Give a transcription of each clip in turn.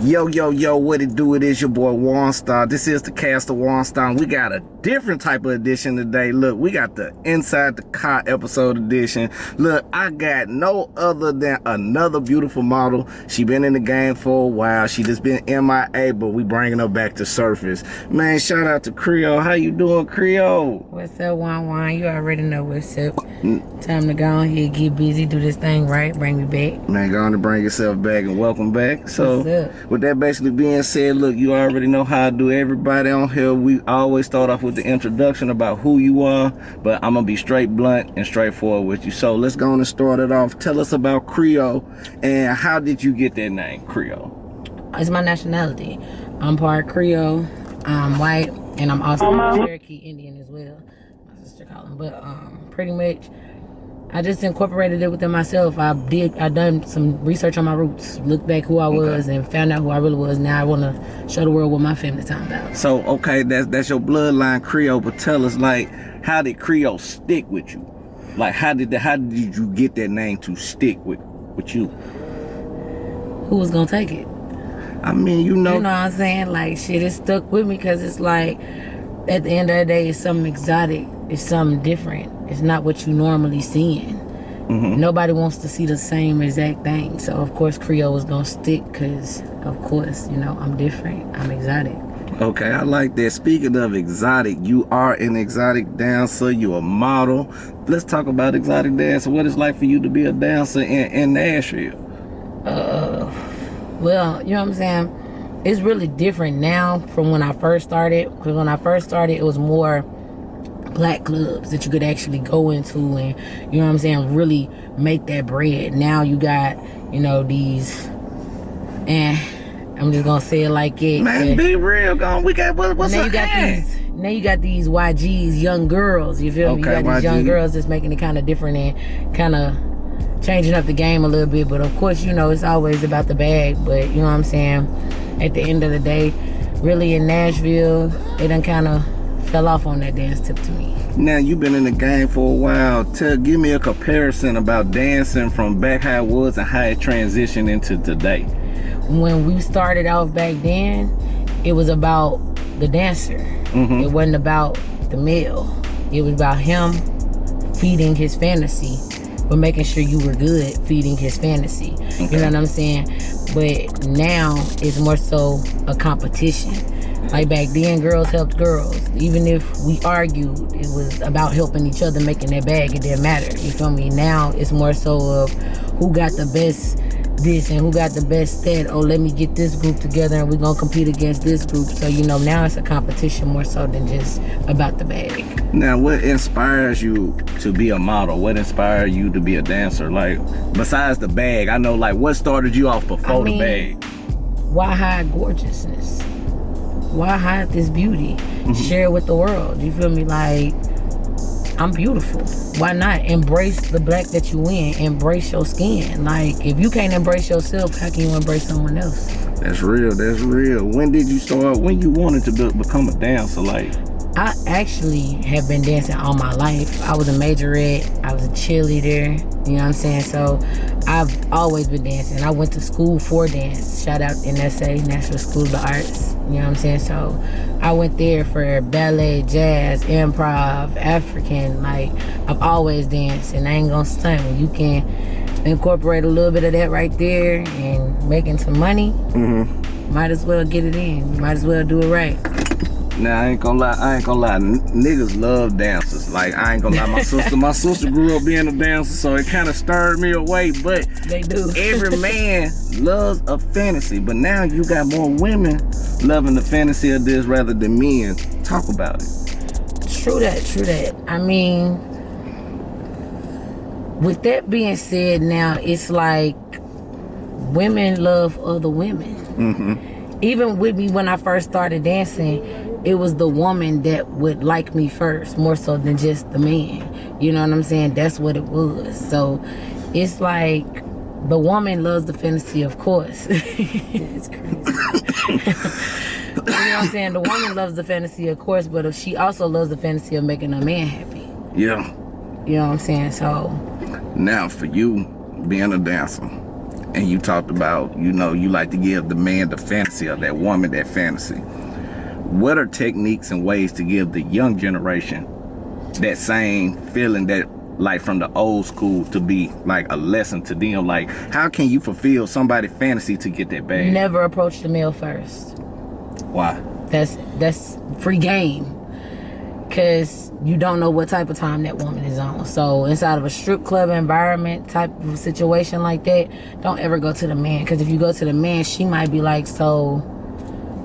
Yo, what it do? It is your boy Warren Star. This is the cast of Warren Star. We got a different type of edition today. Look, we got the Inside the Car episode edition. Look, I got no other than another beautiful model. She been in the game for a while. She just been MIA, but we bringing her back to surface. Man, shout out to Creole. How you doing, Creole? What's up, Juan? You already know what's up. Time to go on here, get busy, do this thing right, bring me back. Man, go on to bring yourself back and welcome back. So, what's up? with that basically being said, look, you already know how I do everybody on here. We always start off with the introduction about who you are, but I'm gonna be straight blunt and straightforward with you. So let's go on and start it off. Tell us about Creole and how did you get that name, Creole? It's my nationality. I'm part Creole, I'm white, and I'm also Cherokee Indian as well. My sister called them, but pretty much I just incorporated it within myself. I done some research on my roots, looked back who I was, and found out who I really was. Now I want to show the world what my family time about. So, okay, that's your bloodline, Creole, but tell us, like, how did Creole stick with you? Like, how did you get that name to stick with you? Who was gonna take it? I mean, you know what I'm saying? Like, shit, it stuck with me because it's like, at the end of the day, it's something exotic. It's something different. It's not what you normally seeing. Nobody wants to see the same exact thing. So, of course, Creole is going to stick because, of course, I'm different. I'm exotic. Okay, I like that. Speaking of exotic, you are an exotic dancer. You're a model. Let's talk about exotic dancer. What it's like for you to be a dancer in Nashville? Well, you know what I'm saying? It's really different now from when I first started. Because when I first started, it was more black clubs that you could actually go into and, you know what I'm saying, really make that bread. Now you got, these, and I'm just gonna say it like it. Man, be real, gone. We got what's now up? Now you got these YGs, young girls. You feel me? You got these young girls that's making it kind of different and kind of changing up the game a little bit. But of course, it's always about the bag. But you know what I'm saying? At the end of the day, really in Nashville, they done kind of fell off on that dance tip to me. Now, you've been in the game for a while. Give me a comparison about dancing from back how it was and how it transitioned into today. When we started off back then, it was about the dancer. It wasn't about the male. It was about him feeding his fantasy, but making sure you were good feeding his fantasy. Okay. You know what I'm saying? But now it's more so a competition. Like back then, girls helped girls. Even if we argued, it was about helping each other, making that bag. It didn't matter. You feel me? Now it's more so of who got the best this and who got the best that. Oh, let me get this group together and we're gonna compete against this group. So now it's a competition more so than just about the bag. Now, what inspires you to be a model? What inspired you to be a dancer? Like, besides the bag, I know, like, what started you off before the bag? Why hide gorgeousness? Why hide this beauty? Share it with the world. You feel me? Like, I'm beautiful. Why not embrace the black that you in? Embrace your skin. Like, if you can't embrace yourself, how can you embrace someone else? That's real. That's real. When did you start? When you wanted to become a dancer? Like, I actually have been dancing all my life. I was a majorette. I was a cheerleader. You know what I'm saying? So I've always been dancing. I went to school for dance. Shout out NSA, Nashville School of the Arts. You know what I'm saying? So I went there for ballet, jazz, improv, African. Like, I've always danced, and I ain't gonna stunt. When you can incorporate a little bit of that right there and making some money, might as well get it in. Might as well do it right. Now, I ain't gonna lie, niggas love dancers. Like, I ain't gonna lie, my sister grew up being a dancer, so it kind of stirred me away, but they do. Every man loves a fantasy, but now you got more women loving the fantasy of this rather than men. Talk about it. True that. I mean, with that being said, now it's like women love other women. Even with me when I first started dancing, it was the woman that would like me first, more so than just the man. You know what I'm saying? That's what it was. So it's like the woman loves the fantasy, of course. It's crazy. You know what I'm saying? The woman loves the fantasy, of course, but she also loves the fantasy of making a man happy. Yeah. You know what I'm saying? So now for you being a dancer and you talked about, you know, you like to give the man the fantasy, or that woman that fantasy. What are techniques and ways to give the young generation that same feeling, that like from the old school, to be like a lesson to them? Like, how can you fulfill somebody's fantasy to get that bag? Never approach the male first. Why? That's free game. Because you don't know what type of time that woman is on. So inside of a strip club environment type of situation like that, don't ever go to the man. Because if you go to the man, she might be like, so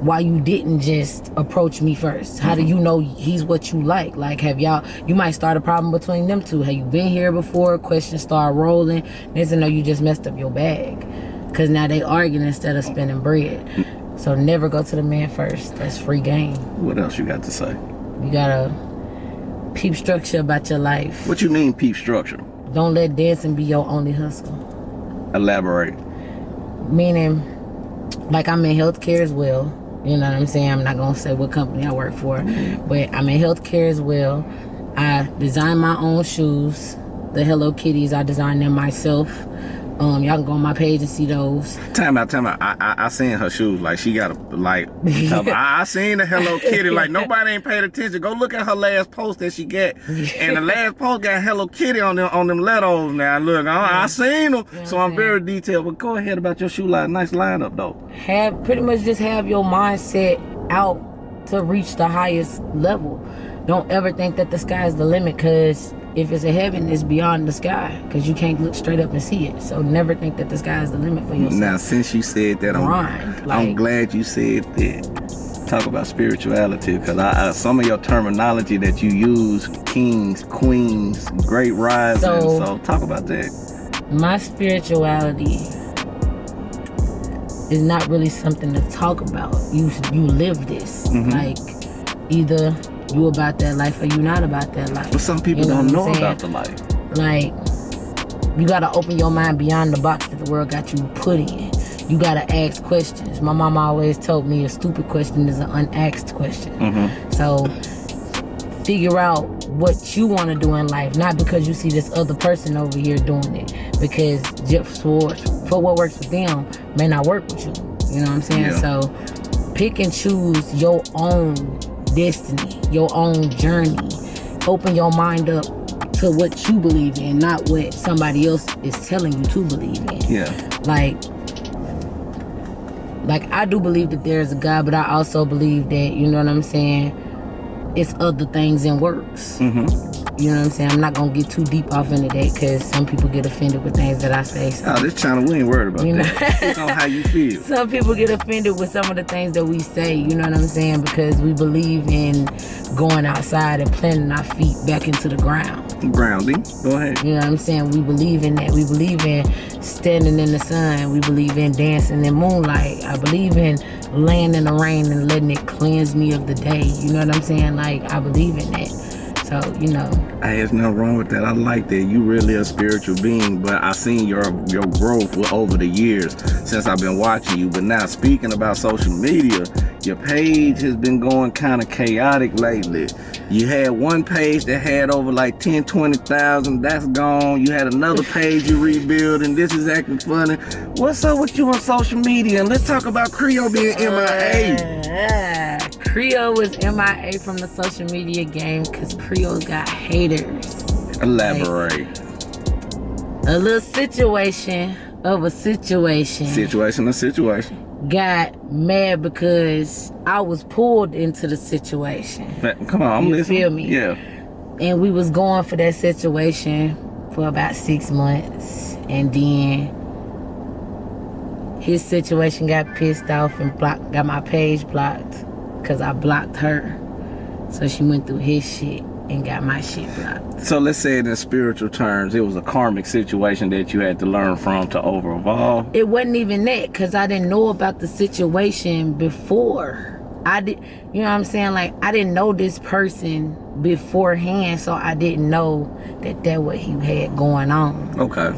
why you didn't just approach me first? How do you know he's what you like? Like, you might start a problem between them two. Have you been here before? Questions start rolling. Next thing you know, you just messed up your bag. Because now they arguing instead of spending bread. So never go to the man first. That's free game. What else you got to say? You gotta peep structure about your life. What you mean peep structure? Don't let dancing be your only hustle. Elaborate. Meaning, like, I'm in healthcare as well. You know what I'm saying? I'm not gonna say what company I work for, but I'm in healthcare as well. I design my own shoes. The Hello Kitties, I designed them myself. Y'all can go on my page and see those. Time out. I seen her shoes. Like, she got a, like, I seen the Hello Kitty. Like, nobody ain't paid attention. Go look at her last post that she got. And the last post got Hello Kitty on them letters now. Look, I seen them. So I'm very detailed. But go ahead about your shoe line. Nice lineup, though. Pretty much just have your mindset out to reach the highest level. Don't ever think that the sky is the limit, because if it's a heaven, it's beyond the sky, because you can't look straight up and see it. So never think that the sky is the limit for yourself. Now, since you said that, I'm glad you said that. Talk about spirituality, because some of your terminology that you use, kings, queens, great rising. So talk about that. My spirituality is not really something to talk about. You live this. Like, either you about that life or you not about that life. But some people don't know about the life. Like, you gotta open your mind beyond the box that the world got you put in. You gotta ask questions. My mama always told me a stupid question is an unasked question. So figure out what you want to do in life, not because you see this other person over here doing it, because just for what works with them may not work with you. You know what I'm saying? Yeah. So pick and choose your own destiny, your own journey. Open your mind up to what you believe in, not what somebody else is telling you to believe in. Yeah. Like I do believe that there's a God, but I also believe that, you know what I'm saying, it's other things in works. You know what I'm saying? I'm not gonna get too deep off into that, because some people get offended with things that I say. So, this channel, we ain't worried about that. It's on how you feel. Some people get offended with some of the things that we say, you know what I'm saying? Because we believe in going outside and planting our feet back into the ground. Grounding. Go ahead. You know what I'm saying? We believe in that. We believe in standing in the sun. We believe in dancing in moonlight. I believe in laying in the rain and letting it cleanse me of the day. You know what I'm saying? Like, I believe in that. So, you know. There's nothing wrong with that. I like that. You really a spiritual being, but I seen your growth over the years since I've been watching you. But now, speaking about social media, your page has been going kind of chaotic lately. You had one page that had over like 10, 20,000. That's gone. You had another page you rebuild, and this is acting funny. What's up with you on social media? And let's talk about Creole being MIA. Creole was MIA from the social media game because Creole got haters. Elaborate. Like, a little situation of a situation. Situation. Got mad because I was pulled into the situation. Come on, I'm listening. You feel me? Yeah. And we was going for that situation for about 6 months. And then his situation got pissed off and got my page blocked. Because I blocked her. So she went through his shit and got my shit blocked. So let's say it in spiritual terms, it was a karmic situation that you had to learn from to over-evolve. It wasn't even that, because I didn't know about the situation before. You know what I'm saying? Like, I didn't know this person beforehand, so I didn't know that what he had going on. Okay.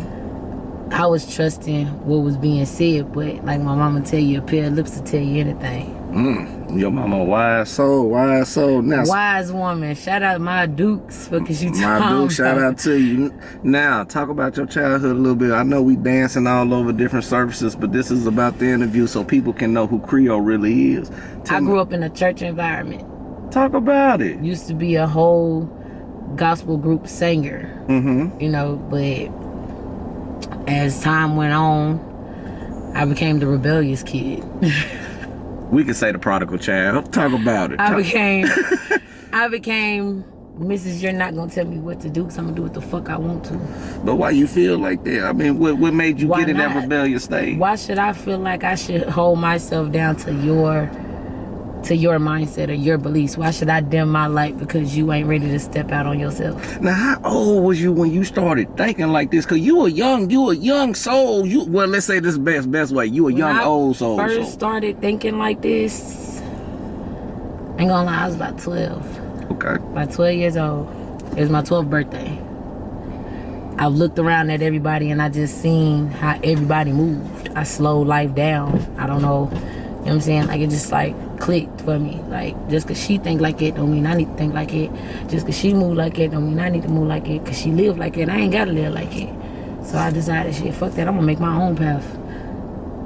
I was trusting what was being said, but like my mama tell you, a pair of lips will tell you anything. Your mama wise soul, now. Wise woman. Shout out my Dukes because you My Duke, shout out to you. Now, talk about your childhood a little bit. I know we dancing all over different surfaces, but this is about the interview so people can know who Creole really is. I grew up in a church environment. Talk about it. Used to be a whole gospel group singer, you know, but as time went on, I became the rebellious kid. We could say the prodigal child. Talk about it. I became Mrs. You're not gonna tell me what to do, because I'm gonna do what the fuck I want to. But why you feel like that? I mean, what made you get in that rebellious stage? Why should I feel like I should hold myself down to your mindset or your beliefs? Why should I dim my light because you ain't ready to step out on yourself? Now, how old was you when you started thinking like this? Cause you a young soul. Well, let's say this best way. You a young old soul. When I first started thinking like this, ain't gonna lie, I was about 12. Okay. About 12 years old. It was my 12th birthday. I looked around at everybody and I just seen how everybody moved. I slowed life down. I don't know. You know what I'm saying? Like, it just like clicked for me. Like, just cause she think like it don't mean I need to think like it. Just cause she move like it don't mean I need to move like it. Cause she live like it, I ain't gotta live like it. So I decided, shit, fuck that, I'm gonna make my own path.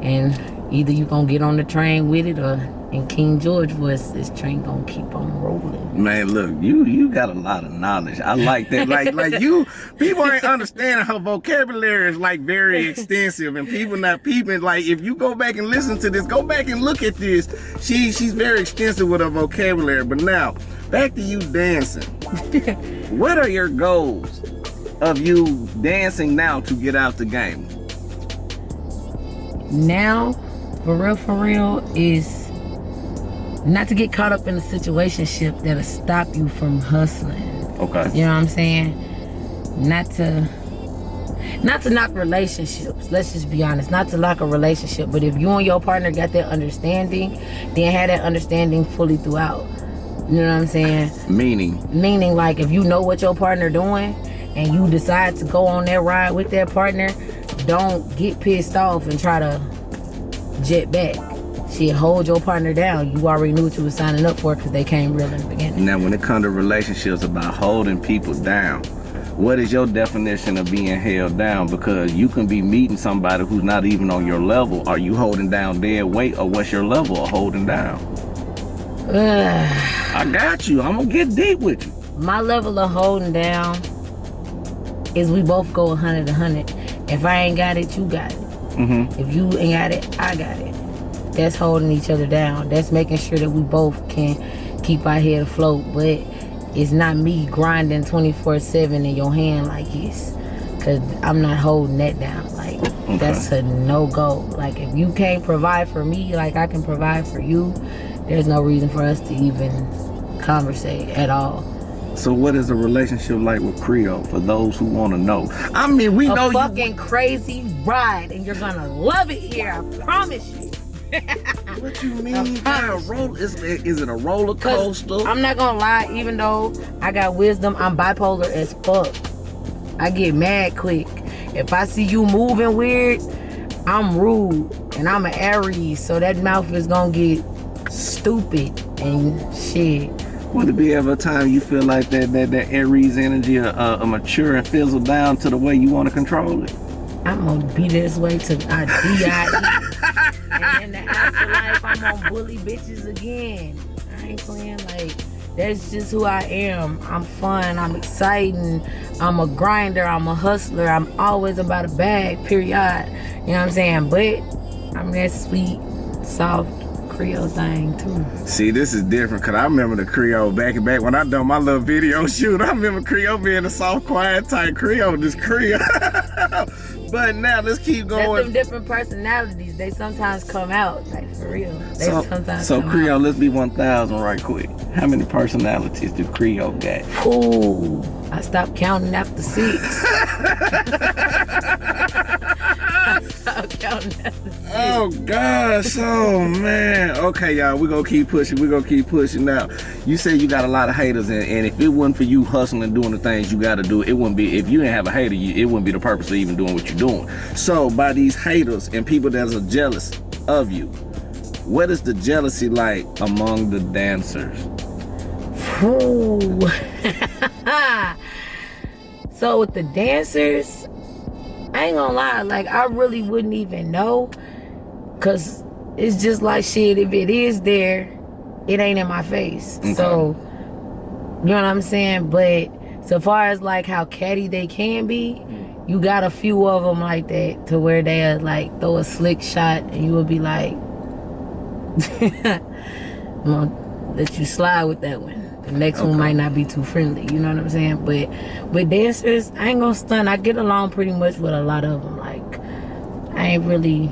And either you gonna get on the train with it, or in King George voice, this train gonna keep on rolling. Man, look, you got a lot of knowledge. I like that. like you, people ain't understanding her vocabulary is like very extensive, and people not peeping. Like, if you go back and listen to this, go back and look at this. She's very extensive with her vocabulary. But now, back to you dancing. What are your goals of you dancing now to get out the game? Now, for real, is not to get caught up in a situationship that'll stop you from hustling. Okay. You know what I'm saying? Not to knock relationships. Let's just be honest. Not to knock a relationship, but if you and your partner got that understanding, then have that understanding fully throughout. You know what I'm saying? Meaning, like, if you know what your partner doing and you decide to go on that ride with that partner, don't get pissed off and try to jet back. Shit, hold your partner down. You already knew what you were signing up for because they came real in the beginning. Now, when it comes to relationships about holding people down, what is your definition of being held down? Because you can be meeting somebody who's not even on your level. Are you holding down their weight, or what's your level of holding down? I got you. I'm going to get deep with you. My level of holding down is we both go 100 to 100. If I ain't got it, you got it. If you ain't got it, I got it. That's holding each other down. That's making sure that we both can keep our head afloat. But it's not me grinding 24/7 in your hand like this. Cause I'm not holding that down. Like, that's a no-go. Like, if you can't provide for me like I can provide for you, there's no reason for us to even conversate at all. So what is a relationship like with Creole, for those who want to know? I mean, we know you... A fucking crazy ride, and you're gonna love it here, I promise you. What you mean? Is it a roller coaster? I'm not gonna lie, even though I got wisdom, I'm bipolar as fuck. I get mad quick. If I see you moving weird, I'm rude, and I'm an Aries, so that mouth is gonna get stupid and shit. Would it be ever a time you feel like that Aries energy mature and fizzle down to the way you want to control it? I'm gonna be this way till I die. And in the afterlife, I'm gonna bully bitches again. I ain't playing. Like, that's just who I am. I'm fun, I'm exciting, I'm a grinder, I'm a hustler, I'm always about a bag, period. You know what I'm saying? But I'm that sweet, soft Creole thing too. See, this is different, because I remember the Creole back when I done my little video shoot. I remember Creole being a soft, quiet type Creole, this Creole. But now let's keep going. That's them different personalities. They sometimes come out, like, for real. So Creole, out. Let's be 1,000 right quick. How many personalities do Creole got? Ooh, I stopped counting after 6. Oh gosh, oh man. Okay, y'all, we're gonna keep pushing. Now, you say you got a lot of haters, and if it wasn't for you hustling, doing the things you gotta do, it wouldn't be, if you didn't have a hater, it wouldn't be the purpose of even doing what you're doing. So by these haters and people that are jealous of you, What is the jealousy like among the dancers? Ooh. So with the dancers, I ain't gonna lie, like I really wouldn't even know, cause it's just like shit. If it is there, it ain't in my face. Okay. So you know what I'm saying. But so far as like how catty they can be, you got a few of them like that to where they like throw a slick shot and you will be like, I'm gonna let you slide with that one. The next one might not be too friendly, you know what I'm saying? But with dancers, I ain't gonna stun. I get along pretty much with a lot of them. Like, I ain't really...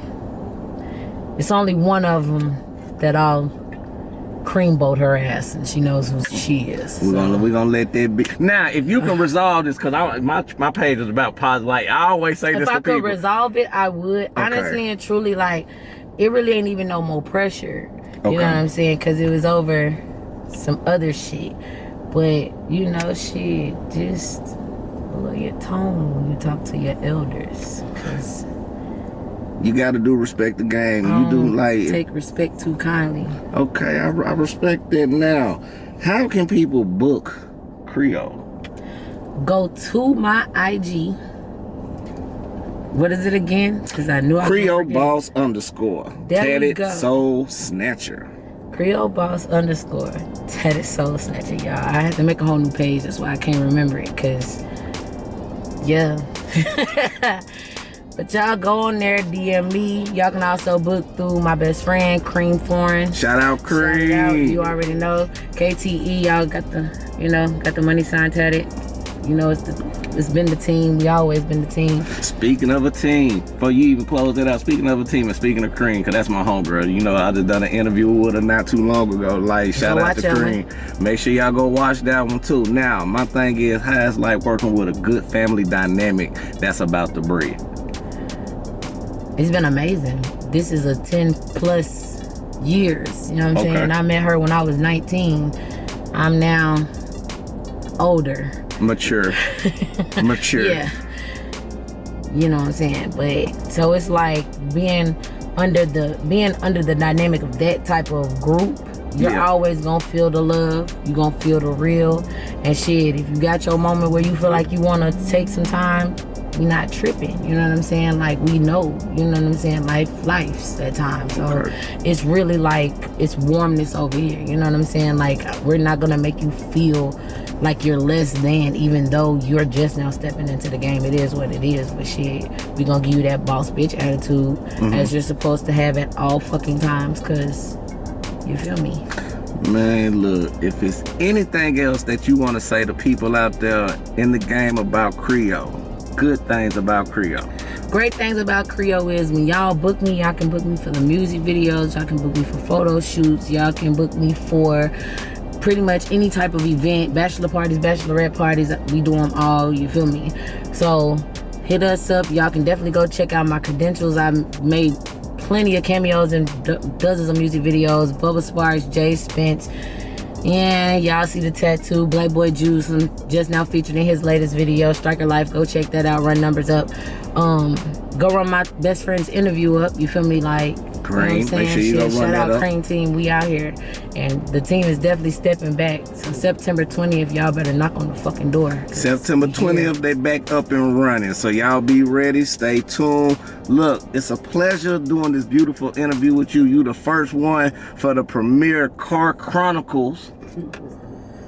It's only one of them that I'll creamboat her ass and she knows who she is. We're gonna let that be. Now, if you can resolve this, because my page is about positive. Like, I always say this to people. If I could resolve it, I would. Okay. Honestly and truly, like, it really ain't even no more pressure. You know what I'm saying? Because it was over some other shit. But you know, shit, just lower your tone when you talk to your elders, because you gotta do respect the game. You do like take respect too kindly. Okay, I respect that. Now, how can people book Creole? Go to my IG. What is it again? Because I knew I Creole Boss _ Tatted Soul Snatcher. Creole Boss _ Tatted Soul Snatcher, y'all. I had to make a whole new page. That's why I can't remember it. Because, yeah. But y'all go on there, DM me. Y'all can also book through my best friend, Cream Foreign. Shout out, Cream. Shout out, you already know. KTE, y'all got the money sign tatted. You know, it's been the team. We always been the team. Speaking of a team, before you even close it out, speaking of a team and speaking of Cream, because that's my homegirl. You know, I just done an interview with her not too long ago. Like, shout out to Cream. Make sure y'all go watch that one too. Now, my thing is, how it's like working with a good family dynamic that's about to breed. It's been amazing. This is a 10+ years. You know what I'm saying? I met her when I was 19. I'm now older. Mature. Yeah. You know what I'm saying? But so it's like being under the dynamic of that type of group, you're always gonna feel the love, you're gonna feel the real. And shit, if you got your moment where you feel like you wanna take some time, we not tripping, you know what I'm saying? Like, we know, you know what I'm saying? Life's at times. So it's really like, it's warmness over here, you know what I'm saying? Like, we're not gonna make you feel like you're less than, even though you're just now stepping into the game. It is what it is. But shit, we gonna give you that boss bitch attitude as you're supposed to have at all fucking times, cause you feel me? Man, look, if it's anything else that you want to say to people out there in the game about Creole, good things about Creole. Great things about Creole is when y'all book me, y'all can book me for the music videos, y'all can book me for photo shoots, y'all can book me for pretty much any type of event, bachelor parties, bachelorette parties, we do them all, you feel me? So hit us up. Y'all can definitely go check out my credentials. I made plenty of cameos and dozens of music videos. Bubba Sparks, Jay Spence, yeah, y'all see the tattoo. Black Boy Juice, I'm just now featured in his latest video, Striker Life. Go check that out. Run numbers up. Go run my best friend's interview up. You feel me? Like, Cream, you know make sure you go run shout that out up. Cream Team, we out here, and the team is definitely stepping back. So September 20th, y'all better knock on the fucking door. September 20th, they back up and running. So y'all be ready. Stay tuned. Look, it's a pleasure doing this beautiful interview with you. You the first one for the premiere Car Chronicles.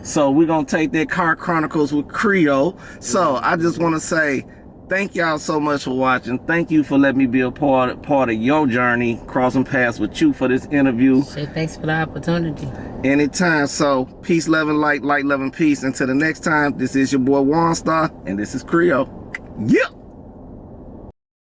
So we're gonna take that Car Chronicles with Creole. So I just want to say thank y'all so much for watching. Thank you for letting me be a part of your journey, crossing paths with you for this interview. Shit, thanks for the opportunity. Anytime. So peace, love, and light, love, and peace. Until the next time, this is your boy One Star, and this is Creole. Yep.